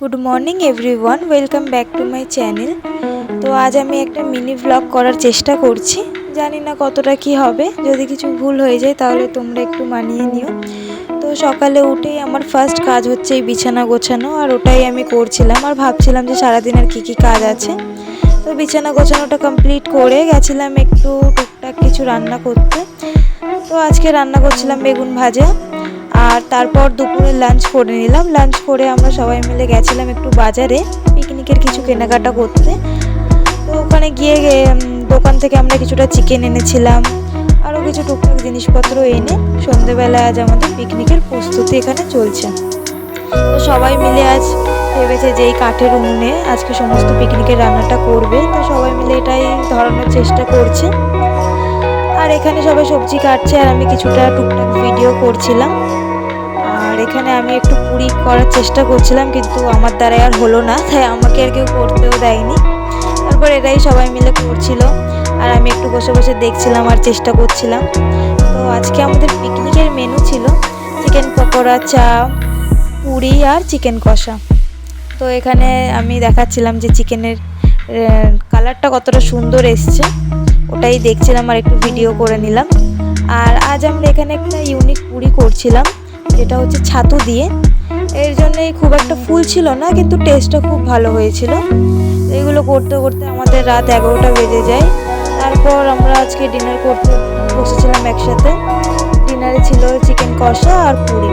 Good morning everyone, welcome back to my channel. তো আজ আমি একটা মিনি ব্লগ করার চেষ্টা করছি। জানি না কতটা কি হবে, যদি কিছু ভুল হয়ে যায় তাহলে তোমরা একটু মানিয়ে নিও। তো সকালে উঠেই আমার ফার্স্ট কাজ হচ্ছে এই বিছানা গোছানো, আর ওটাই আমি করছিলাম আর ভাবছিলাম যে সারাদিন আর কী কাজ আছে। তো বিছানা গোছানোটা কমপ্লিট করে গেছিলাম একটু টুকটাক কিছু রান্না করতে। তো আজকে রান্না করছিলাম বেগুন ভাজা, আর তারপর দুপুরে লাঞ্চ করে নিলাম। লাঞ্চ করে আমরা সবাই মিলে গেছিলাম একটু বাজারে পিকনিকের কিছু কেনাকাটা করতে। তো ওখানে গিয়ে দোকান থেকে আমরা কিছুটা চিকেন এনেছিলাম, আরও কিছু টুকটাক জিনিসপত্র এনে সন্ধেবেলায় আজ আমাদের পিকনিকের প্রস্তুতি এখানে চলছে। তো সবাই মিলে আজ ভেবেছে যে এই কাঠের উনুনে আজকে সমস্ত পিকনিকের রান্নাটা করবে। তো সবাই মিলে এটাই ধরানোর চেষ্টা করছে। আর এখানে সবাই সবজি কাটছে আর আমি কিছুটা টুকটাক ভিডিও করছিলাম। আর এখানে আমি একটু পুরি করার চেষ্টা করছিলাম, কিন্তু আমার দ্বারা আর হলো না, তাই আমাকে আর কেউ করতেও দেয়নি। তারপর এরাই সবাই মিলে করছিল আর আমি একটু বসে বসে দেখছিলাম আর চেষ্টা করছিলাম। তো আজকে আমাদের পিকনিকের মেনু ছিল চিকেন পকোড়া, চা, পুরি আর চিকেন কষা। তো এখানে আমি দেখাচ্ছিলাম যে চিকেনের কালারটা কতটা সুন্দর এসছে, ওটাই দেখছিলাম আর একটু ভিডিও করে নিলাম। আর আজ আমরা এখানে একটা ইউনিক পুরি করছিলাম, যেটা হচ্ছে ছাতু দিয়ে। এর জন্যই খুব একটা ফুল ছিল না, কিন্তু টেস্টটা খুব ভালো হয়েছিল। এগুলো করতে করতে আমাদের রাত 11টা বেজে যায়। তারপর আমরা আজকে ডিনার করতে বসেছিলাম একসাথে। ডিনারে ছিল চিকেন কষা আর পুরি।